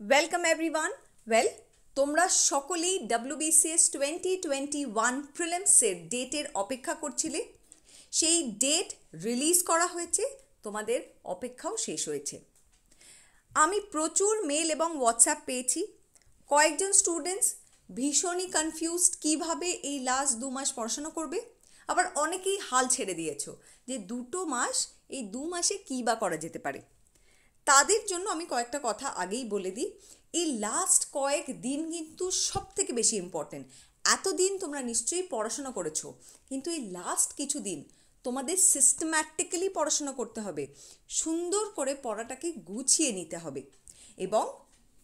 Welcome everyone. Well, তোমরা সকলেই WBCS 2021 প্রিলিমসের ডেটের অপেক্ষা করছিলে। সেই ডেট রিলিজ করা হয়েছে, তোমাদের অপেক্ষাও শেষ হয়েছে। আমি প্রচুর মেল এবং হোয়াটসঅ্যাপ পেয়েছি। কয়েকজন স্টুডেন্টস ভীষণই কনফিউজড কীভাবে এই লাস্ট 2 মাস পড়াশোনা করবে। আবার অনেকেই হাল ছেড়ে দিয়েছো যে 2 মাস, এই 2 মাসে কী বা করা যেতে পারে। তাদের জন্য আমি কয়েকটা কথা আগেই বলে দিই। এই লাস্ট কয়েক দিন কিন্তু সব থেকে বেশি ইম্পর্টেন্ট। এতদিন তোমরা নিশ্চয়ই পড়াশোনা করেছো, কিন্তু এই লাস্ট কিছু দিন তোমাদের সিস্টেম্যাটিক্যালি পড়াশোনা করতে হবে, সুন্দর করে পড়াটাকে গুছিয়ে নিতে হবে। এবং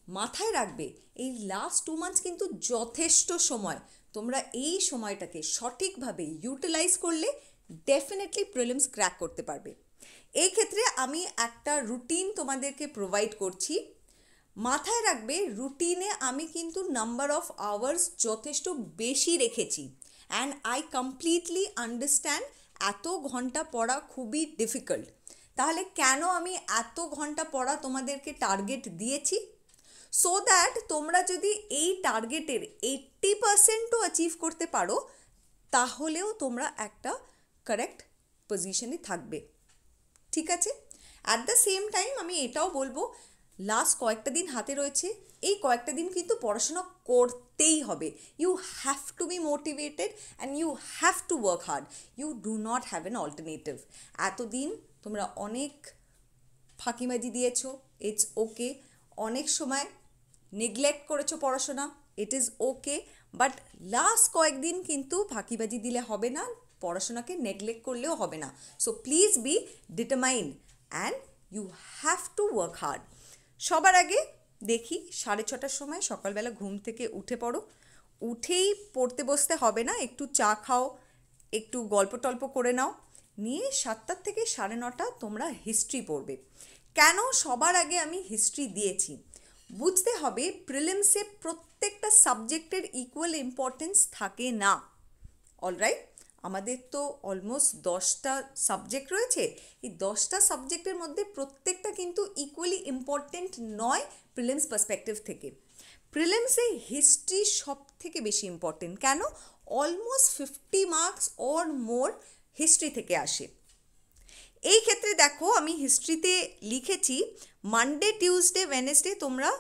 মাথায় রাখবে, এই লাস্ট 2 মান্থস কিন্তু যথেষ্ট সময়। তোমরা এই সময়টাকে সঠিকভাবে ইউটিলাইজ করলে ডেফিনেটলি প্রিলিমস ক্র্যাক করতে পারবে। এই ক্ষেত্রে আমি একটা রুটিন তোমাদেরকে প্রোভাইড করছি। মাথায় রাখবে, রুটিনে আমি কিন্তু নাম্বার অফ আওয়ার্স যথেষ্ট বেশি রেখেছি। অ্যান্ড আই কমপ্লিটলি আন্ডারস্ট্যান্ড এত ঘন্টা পড়া খুবই ডিফিকাল্ট। তাহলে কেন আমি এত ঘন্টা পড়া তোমাদেরকে টার্গেট দিয়েছি? সো দ্যাট তোমরা যদি এই টার্গেটের 80%ও অ্যাচিভ করতে পারো, তাহলেও তোমরা একটা কারেক্ট পজিশনে থাকবে। ঠিক আছে? অ্যাট দ্য সেম টাইম আমি এটাও বলবো, লাস্ট কয়েকটা দিন হাতে রয়েছে, এই কয়েকটা দিন কিন্তু পড়াশোনা করতেই হবে। You have to be motivated and you have to work hard. You do not have an alternative. এতদিন তোমরা অনেক ফাঁকিবাজি দিয়েছো, ইটস ওকে। অনেক সময় নেগলেক্ট করেছো পড়াশোনা, it is okay. But last কয়েকদিন কিন্তু ফাঁকিবাজি দিলে হবে না, পড়াশোনাকে নেগলেক্ট করলেও হবে না। So please be determined and you have to work hard. সবার আগে দেখি 6:30টার সময় সকালবেলা ঘুম থেকে উঠে পড়ো। উঠেই পড়তে বসতে হবে না, একটু চা খাও, একটু গল্প টল্প করে নাও, নিয়ে 7টা থেকে 9:30 তোমরা হিস্ট্রি পড়বে। কেন সবার আগে আমি হিস্ট্রি দিয়েছি? বুঝতে হবে, প্রিলিমসে প্রত্যেকটা সাবজেক্টের ইকুয়াল ইম্পর্টেন্স থাকে না। অলরাইট, আমাদের তো অলমোস্ট 10টা সাবজেক্ট রয়েছে। এই 10টা সাবজেক্টের মধ্যে প্রত্যেকটা কিন্তু ইকুয়ালি ইম্পর্টেন্ট নয় প্রিলিমস পার্সপেক্টিভ থেকে। প্রিলিমসে হিস্ট্রি সব থেকে বেশি ইম্পর্টেন্ট। কেন? Almost 50 marks or more history থেকে আসে। এই ক্ষেত্রে দেখো, আমি হিস্ট্রিতে লিখেছি মানডে, টিউসডে, ওয়েডনেসডে তোমরা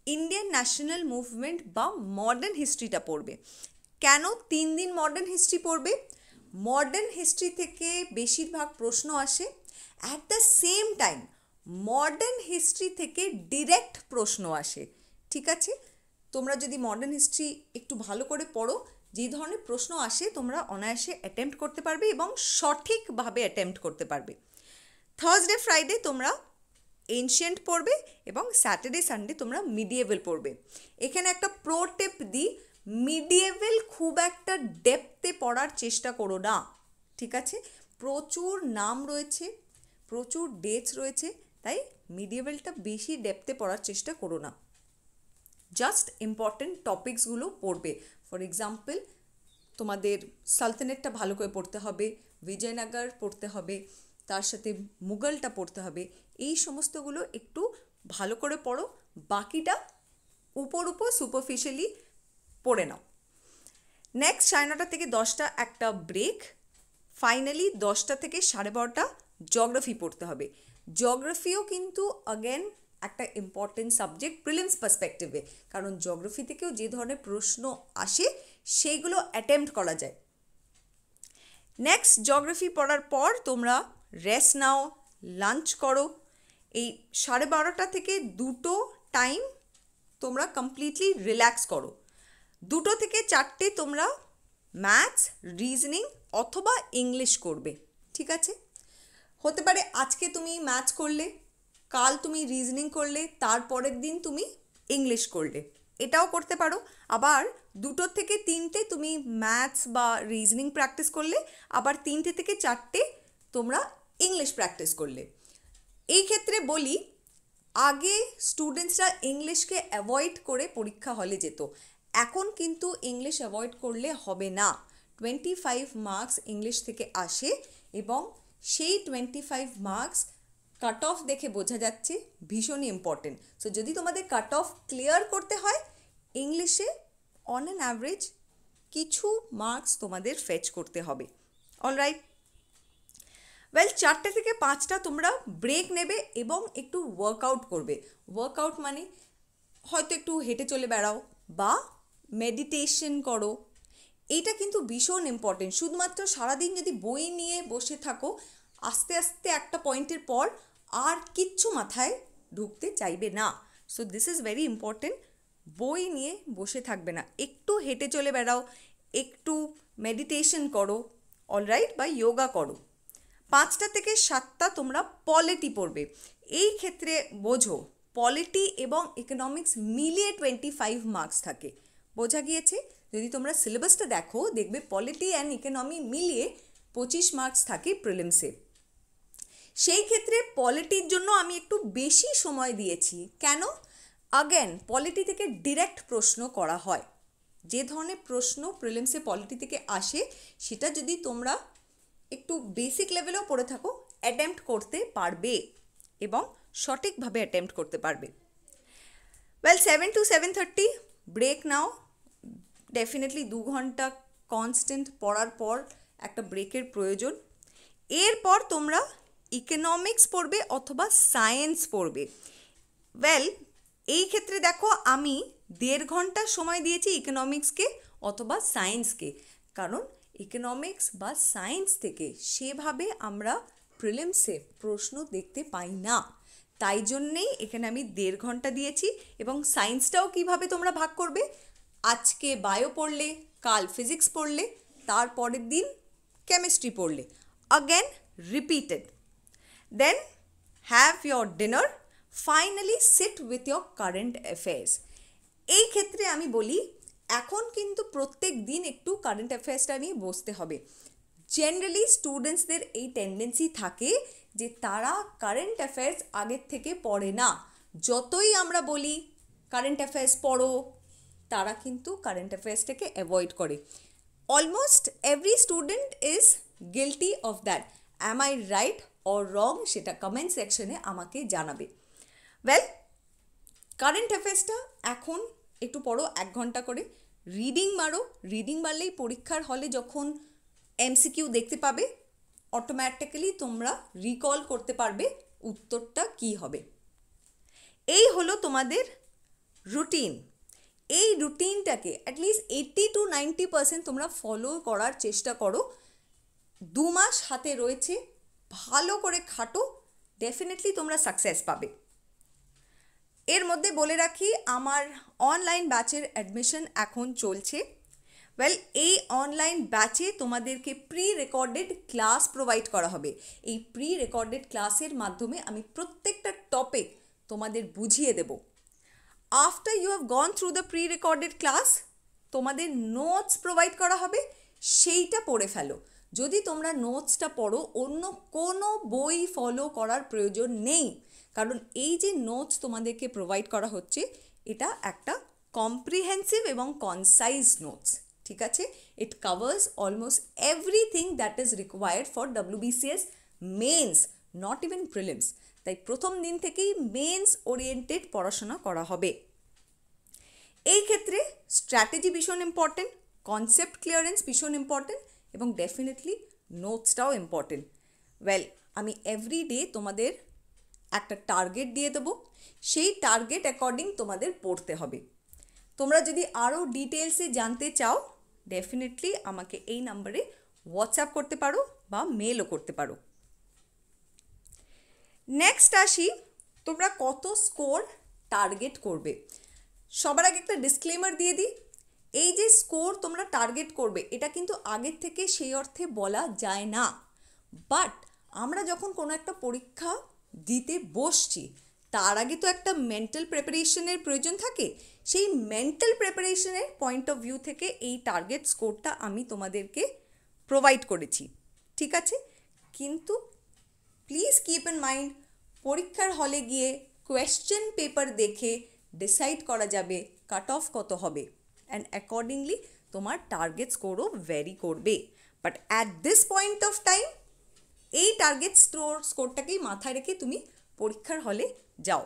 ইন্ডিয়ান ন্যাশনাল মুভমেন্ট বা মডার্ন হিস্ট্রিটা পড়বে। কেন 3 দিন মডার্ন হিস্ট্রি পড়বে? মডার্ন হিস্ট্রি থেকে বেশিরভাগ প্রশ্ন আসে। At the same time modern history থেকে ডিরেক্ট প্রশ্ন আসে। ঠিক আছে? তোমরা যদি মডার্ন হিস্ট্রি একটু ভালো করে পড়ো, যে ধরনের প্রশ্ন আসে তোমরা অনায়াসে অ্যাটেম্প্ট করতে পারবে এবং সঠিকভাবে অ্যাটেম্প্ট করতে পারবে। থার্সডে, ফ্রাইডে তোমরা এনশিয়েন্ট পড়বে এবং স্যাটারডে, সানডে তোমরা মিডিয়েভেল পড়বে। এখানে একটা প্রো টিপ দিই, মিডিয়েভেল খুব একটা ডেপথে পড়ার চেষ্টা করো না। ঠিক আছে? প্রচুর নাম রয়েছে, প্রচুর ডেটস রয়েছে, তাই মিডিয়েভেলটা বেশি ডেপথে পড়ার চেষ্টা করো না। জাস্ট ইম্পর্টেন্ট টপিকসগুলো পড়বে। ফর এক্সাম্পল, তোমাদের সালতানেটটা ভালো করে পড়তে হবে, বিজয়নগর পড়তে হবে, তার সাথে মুঘলটা পড়তে হবে। এই সমস্তগুলো একটু ভালো করে পড়ো, বাকিটা উপর সুপারফিশিয়ালি পড়ে নাও। নেক্সট 9:30 থেকে 10টা একটা ব্রেক। ফাইনালি 10টা থেকে 12:30 জিওগ্রাফি পড়তে হবে। জিওগ্রাফিও কিন্তু অ্যাগেন একটা ইম্পর্টেন্ট সাবজেক্ট প্রিলিমস পার্সপেক্টিভে, কারণ জিওগ্রাফি থেকেও যে ধরনের প্রশ্ন আসে সেইগুলো অ্যাটেম্প্ট করা যায়। নেক্সট জিওগ্রাফি পড়ার পর তোমরা রেস্ট নাও, লাঞ্চ করো। এই 12:30 থেকে 2টো টাইম তোমরা কমপ্লিটলি রিল্যাক্স করো। 2টো থেকে 4টে তোমরা ম্যাথস, রিজনিং অথবা ইংলিশ করবে। ঠিক আছে? হতে পারে আজকে তুমি ম্যাথস করলে, কাল তুমি রিজনিং করলে, তারপরের দিন তুমি ইংলিশ করলে, এটাও করতে পারো। আবার 2টো থেকে 3টে তুমি ম্যাথস বা রিজনিং প্র্যাকটিস করলে, আবার 3টে থেকে 4টে তোমরা ইংলিশ প্র্যাকটিস করলে। এই ক্ষেত্রে বলি, আগে স্টুডেন্টসরা ইংলিশকে অ্যাভয়েড করে পরীক্ষা হলে যেত। এখন কিন্তু ইংলিশ অ্যাভয়েড করলে হবে না। 25 মার্কস ইংলিশ থেকে আসে এবং সেই 25 মার্কস কাট অফ দেখে বোঝা যাচ্ছে ভীষণই ইম্পর্টেন্ট। সো যদি তোমাদের কাট অফ ক্লিয়ার করতে হয়, ইংলিশে অন অ্যান অ্যাভারেজ কিছু মার্কস তোমাদের ফেচ করতে হবে। অলরাইট, ওয়েল 4টে থেকে 5টা তোমরা ব্রেক নেবে এবং একটু ওয়ার্কআউট করবে। ওয়ার্কআউট মানে হয়তো একটু হেঁটে চলে বেড়াও বা মেডিটেশন করো। এইটা কিন্তু ভীষণ ইম্পর্টেন্ট। শুধুমাত্র সারাদিন যদি বই নিয়ে বসে থাকো, আস্তে আস্তে একটা পয়েন্টের পর আর কিচ্ছু মাথায় ঢুকতে চাইবে না। So this is very important. বই নিয়ে বসে থাকবে না, একটু হেঁটে চলে বেড়াও, একটু মেডিটেশন করো, অলরাইট, বা যোগা করো। 5টা থেকে 7টা তোমরা পলিটি পড়বে। এই ক্ষেত্রে বোঝো পলিটি এবং ইকোনমিক্স মিলিয়ে 25 মার্কস থাকে। বোঝা গিয়েছে? যদি তোমরা সিলেবাসটা দেখো দেখবে পলিটি অ্যান্ড ইকোনমি মিলিয়ে 25 মার্কস থাকে প্রিলিমসে। সেই ক্ষেত্রে পলিটির জন্য আমি একটু বেশি সময় দিয়েছি। কেন? আগেন পলিটি থেকে ডিরেক্ট প্রশ্ন করা হয়। যে ধরনের প্রশ্ন প্রিলিমসে পলিটি থেকে আসে সেটা যদি তোমরা একটু বেসিক লেভেলেও পড়ে থাকো, অ্যাটেম্প্ট করতে পারবে এবং সঠিকভাবে অ্যাটেম্প্ট করতে পারবে। ওয়েল 7 to 7:30 ব্রেক নাও। ডেফিনেটলি 2 ঘন্টা কনস্ট্যান্ট পড়ার পর একটা ব্রেকের প্রয়োজন। এরপর তোমরা ইকোনমিক্স পড়বে অথবা সায়েন্স পড়বে। ওয়েল এই ক্ষেত্রে দেখো আমি 1.5 ঘন্টা সময় দিয়েছি ইকোনমিক্সকে অথবা সায়েন্সকে, কারণ ইকোনমিক্স বা সায়েন্স থেকে সেভাবে আমরা প্রিলিমসে প্রশ্ন দেখতে পাই না। তাই জন্যেই এখানে আমি 1.5 ঘন্টা দিয়েছি। এবং সায়েন্সটাও কিভাবে তোমরা ভাগ করবে, আজকে বায়ো পড়লে, কাল ফিজিক্স পড়লে, তারপরের দিন কেমিস্ট্রি পড়লে, again repeated. Then have your dinner, finally sit with your current affairs. এই ক্ষেত্রে আমি বলি এখন কিন্তু প্রত্যেক দিন একটু কারেন্ট অ্যাফেয়ার্সটা নিয়ে বসতে হবে। জেনারেলি স্টুডেন্টসদের এই টেন্ডেন্সি থাকে যে তারা কারেন্ট অ্যাফেয়ার্স আগের থেকে পড়ে না। যতই আমরা বলি কারেন্ট অ্যাফেয়ার্স পড়ো, তারা কিন্তু কারেন্ট অ্যাফেয়ার্সটাকে অ্যাভয়েড করে। Almost every student is guilty of that. Am I right or wrong সেটা কমেন্ট সেকশনে আমাকে জানাবে। ওয়েল কারেন্ট অ্যাফেয়ার্সটা এখন একটু পড়ো 1 ঘন্টা করে, রিডিং মারো। রিডিং মারলেই পরীক্ষার হলে যখন এমসিকিউ দেখতে পাবে অটোমেটিক্যালি তোমরা রিকল করতে পারবে উত্তরটা কী হবে। এই হলো তোমাদের রুটিন। এই রুটিনটাকে অ্যাটলিস্ট 80 to 90% তোমরা ফলো করার চেষ্টা করো। 2 মাস হাতে রয়েছে, ভালো করে খাটো, ডেফিনেটলি তোমরা সাকসেস পাবে। এর মধ্যে বলে রাখি আমার অনলাইন ব্যাচের অ্যাডমিশন এখন চলছে। ওয়েল এই অনলাইন ব্যাচে তোমাদেরকে প্রি রেকর্ডেড ক্লাস প্রোভাইড করা হবে। এই প্রি রেকর্ডেড ক্লাসের মাধ্যমে আমি প্রত্যেকটা টপিক তোমাদের বুঝিয়ে দেব। After you have gone through the pre recorded class তোমাদের নোটস প্রোভাইড করা হবে, সেইটা পড়ে ফেলো। যদি তোমরা নোটসটা পড়ো অন্য কোনো বই ফলো করার প্রয়োজন নেই, কারণ এই যে নোটস তোমাদেরকে প্রোভাইড করা হচ্ছে এটা একটা কম্প্রিহেন্সিভ এবং কনসাইজ নোটস। ঠিক আছে, it covers almost everything that is required for WBCS mains, not even prelims. তাই প্রথম দিন থেকেই মেন্স ওরিয়েন্টেড পড়াশোনা করা হবে। এই ক্ষেত্রে স্ট্র্যাটেজি ভীষণ ইম্পর্টেন্ট, কনসেপ্ট ক্লিয়ারেন্স ভীষণ ইম্পর্টেন্ট এবং ডেফিনেটলি নোটসটাও ইম্পর্টেন্ট। ওয়েল আমি এভরিডে তোমাদের একটা টার্গেট দিয়ে দেবো, সেই টার্গেট অ্যাকর্ডিং তোমাদের পড়তে হবে। তোমরা যদি আরও ডিটেলসে জানতে চাও ডেফিনেটলি আমাকে এই নাম্বারে হোয়াটসঅ্যাপ করতে পারো বা মেলও করতে পারো। নেক্সট আসি, তোমরা কত স্কোর টার্গেট করবে। সবার আগে একটা ডিসক্লেমার দিয়ে দিই, এই যে স্কোর তোমরা টার্গেট করবে এটা কিন্তু আগের থেকে সেই অর্থে বলা যায় না। বাট আমরা যখন কোনো একটা পরীক্ষা দিতে বসছি তার আগে তো একটা মেন্টাল প্রিপারেশনের প্রয়োজন থাকে। সেই মেন্টাল প্রিপারেশনের পয়েন্ট অফ ভিউ থেকে এই টার্গেট স্কোরটা আমি তোমাদেরকে প্রোভাইড করেছি। ঠিক আছে, কিন্তু প্লিজ কিপ ইন মাইন্ড পরীক্ষার হলে গিয়ে কোয়েশ্চেন পেপার দেখে ডিসাইড করা যাবে কাট অফ কত হবে, অ্যান্ড অ্যাকর্ডিংলি তোমার টার্গেট স্কোরও ভ্যারি করবে। But at this point of time এই টার্গেট স্কোরটাকেই মাথায় রেখে তুমি পরীক্ষার হলে যাও।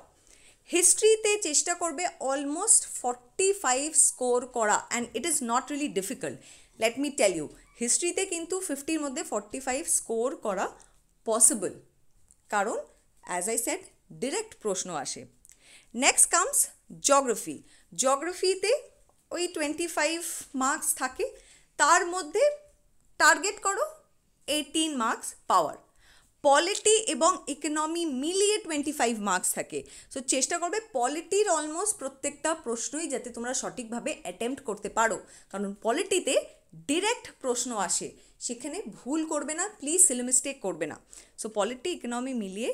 হিস্ট্রিতে চেষ্টা করবে অলমোস্ট 45 স্কোর করা, and it is not really difficult, let me tell you. হিস্ট্রিতে কিন্তু 50-র মধ্যে 45 স্কোর করা পসিবল, কারণ অ্যাজ আই সেড ডিরেক্ট প্রশ্ন আসে। Next comes geography. জিওগ্রাফিতে ওই 25 মার্কস থাকে, তার মধ্যে টার্গেট করো 18 মার্কস পাওয়ার। পলিটি এবং ইকোনমি মিলিয়ে 25 মার্কস থাকে, সো চেষ্টা করবে পলিটির অলমোস্ট প্রত্যেকটা প্রশ্নই যাতে তোমরা সঠিকভাবে অ্যাটেম্প্ট করতে পারো, কারণ পলিটিতে ডিরেক্ট প্রশ্ন আসে, সেখানে ভুল করবে না, প্লিজ সিলি মিস্টেক করবে না। সো পলিটি ইকোনমি মিলিয়ে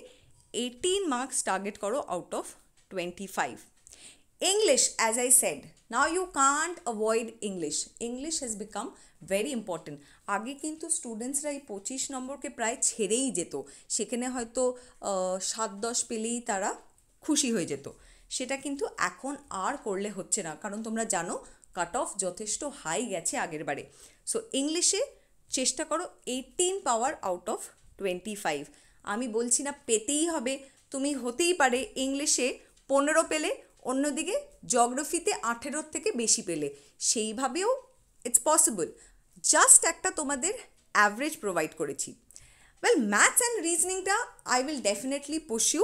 18 মার্কস টার্গেট করো out of 25। English, as I said, now you can't avoid English. English has become very important. আগে কিন্তু স্টুডেন্টসরা এই 25 নম্বরকে প্রায় ছেড়েই যেত, সেখানে হয়তো 7-10 পেলেই তারা খুশি হয়ে যেত, সেটা কিন্তু এখন আর করলে হচ্ছে না, কারণ তোমরা জানো কাট অফ যথেষ্ট হাই গেছে আগের বারে। সো ইংলিশে চেষ্টা করো 18 পাওয়ার আউট অফ 25। আমি বলছি না পেতেই হবে, তুমি হতেই পারে ইংলিশে 15 পেলে, অন্যদিকে জিওগ্রাফিতে 18 থেকে বেশি পেলে, সেইভাবেও ইটস পসিবল। জাস্ট একটা তোমাদের অ্যাভারেজ প্রোভাইড করেছি। ওয়েল, ম্যাথস অ্যান্ড রিজনিংটা I will definitely push you,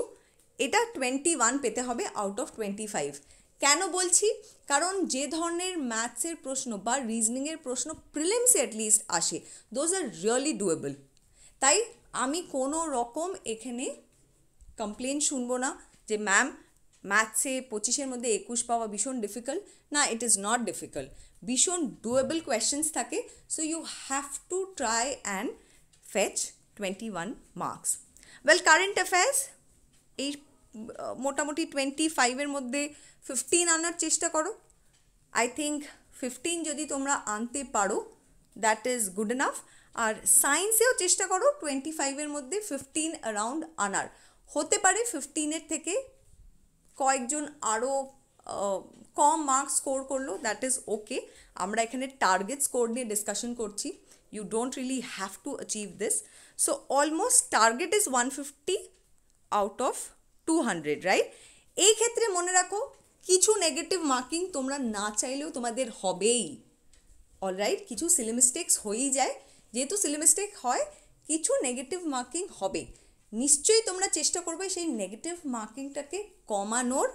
এটা 21 পেতে হবে আউট অফ 25। কেন বলছি? কারণ যে ধরনের ম্যাথসের প্রশ্ন বা রিজনিংয়ের প্রশ্ন প্রিলিমসে অ্যাটলিস্ট আসে, দোজ আর রিয়েলি ডুয়েবল। তাই আমি কোনো রকম এখানে কমপ্লেন শুনবো না যে ম্যাম ম্যাথসে 25-এর মধ্যে 21 পাওয়া ভীষণ ডিফিকাল্ট। না, ইট ইজ নট ডিফিকাল্ট, ভীষণ ডুয়েবল কোয়েশ্চেন্স থাকে। So you have to try and fetch 21 marks. Well, current affairs এই মোটামুটি 25-এর মধ্যে 15 আনার চেষ্টা করো। আই থিঙ্ক 15 যদি তোমরা আনতে পারো দ্যাট ইজ গুড এনাফ। আর সায়েন্সেও চেষ্টা করো 25-এর মধ্যে 15 অ্যারাউন্ড আনার। হতে পারে 15-এর থেকে কয়েকজন আরও কম মার্কস স্কোর করলো, দ্যাট ইজ ওকে। আমরা এখানে টার্গেট স্কোর নিয়ে ডিসকাশন করছি, you don't really have to achieve this. So almost target is 150 out of 200, right? এই ক্ষেত্রে মনে রাখো কিছু নেগেটিভ মার্কিং তোমরা না চাইলেও তোমাদের হবেই। অলরাইট, কিছু সিলি মিস্টেক্স হয়েই যায়, যেহেতু সিলি মিস্টেক হয় কিছু নেগেটিভ মার্কিং হবে, নিশ্চয়ই তোমরা চেষ্টা করবে সেই নেগেটিভ মার্কিংটাকে কমানোর,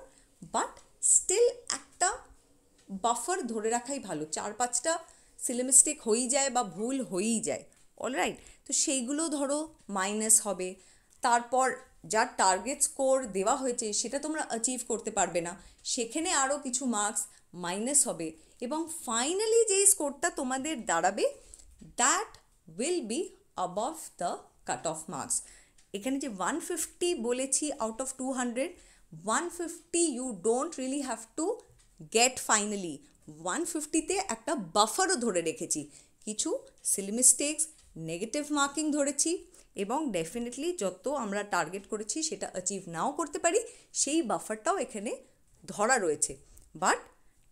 বাট স্টিল একটা বাফার ধরে রাখাই ভালো। 4-5টা সিলি মিস্টেক হয়েই যায় বা ভুল হয়েই যায়, অলরাইট? তো সেইগুলো ধরো মাইনাস হবে, তারপর যা টার্গেট স্কোর দেওয়া হয়েছে সেটা তোমরা অ্যাচিভ করতে পারবে না, সেখানে আরও কিছু মার্কস মাইনাস হবে, এবং ফাইনালি যেই স্কোরটা তোমাদের দাঁড়াবে that will be above the cut off marks. এখানে যে 150 বলেছি out of 200, 150 you don't really have to get finally. 150-তে একটা বাফারও ধরে রেখেছি, কিছু সিলি মিস্টেক্স, নেগেটিভ মার্কিং ধরেছি, এবং ডেফিনেটলি যত আমরা টার্গেট করেছি সেটা অ্যাচিভ নাও করতে পারি, সেই বাফারটাও এখানে ধরা রয়েছে। বাট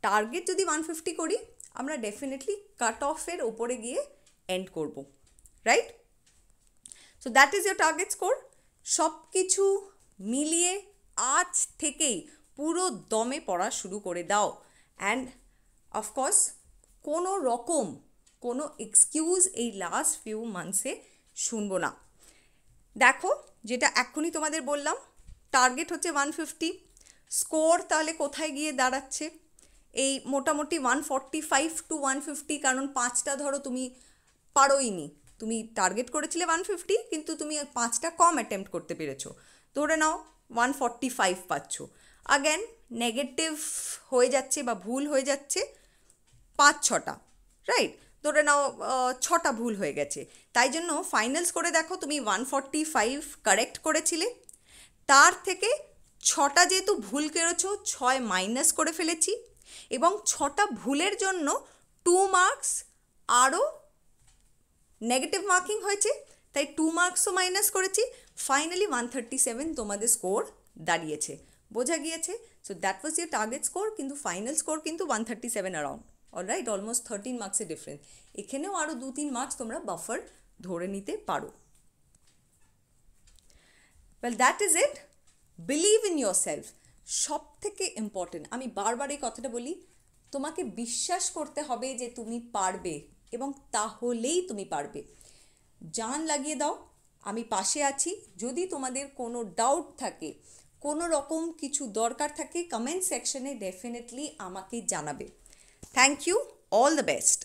টার্গেট যদি 150 করি, আমরা ডেফিনেটলি কাট অফের ওপরে গিয়ে এন্ড করব, right? So that is your target score. সব কিছু মিলিয়ে আজ থেকেই পুরো দমে পড়া শুরু করে দাও, অ্যান্ড অফকোর্স কোনো রকম কোনো এক্সকিউজ এই লাস্ট ফিউ মান্থসে শুনবো না। দেখো, যেটা এক্ষুনি তোমাদের বললাম, টার্গেট হচ্ছে 150, স্কোর তাহলে কোথায় গিয়ে দাঁড়াচ্ছে? এই মোটামুটি 145 to 150, কারণ 5টা ধরো তুমি পারোই নি, তুমি টার্গেট করেছিলে 150 কিন্তু তুমি 5টা কম অ্যাটেম্প্ট করতে পেরেছো, ধরে নাও 145 পাচ্ছ। আগেন নেগেটিভ হয়ে যাচ্ছে বা ভুল হয়ে যাচ্ছে 5-6টা, রাইট? ধরে নাও 6টা ভুল হয়ে গেছে, তাই জন্য ফাইনালস করে দেখো তুমি 145 কারেক্ট করেছিলে, তার থেকে 6টা যেহেতু ভুল করেছো 6 মাইনাস করে ফেলেছি, এবং 6টা ভুলের জন্য 2 মার্কস আরও নেগেটিভ মার্কিং হয়েছে, তাই 2 মার্কসও মাইনাস করেছি। ফাইনালি 137 তোমাদের স্কোর দাঁড়িয়েছে, বোঝা গিয়েছে? So that was your target score, কিন্তু ফাইনাল স্কোর কিন্তু 137 অ্যারাউন্ড, অলরাইট? অলমোস্ট 13 মার্কসের ডিফারেন্স। এখানেও আরও 2-3 মার্কস তোমরা বাফার ধরে নিতে পারো। Well, that is it. Believe in your self, সব থেকে ইম্পর্টেন্ট। আমি বারবার এই কথাটা বলি, তোমাকে বিশ্বাস করতে হবে যে তুমি পারবে, এবং তাহলেই তুমি পারবে। জান লাগিয়ে দাও, আমি পাশে আছি। যদি তোমাদের কোনো ডাউট থাকে, কোনো রকম কিছু দরকার থাকে, কমেন্ট সেকশনে ডেফিনেটলি আমাকে জানাবে। Thank you, all the best.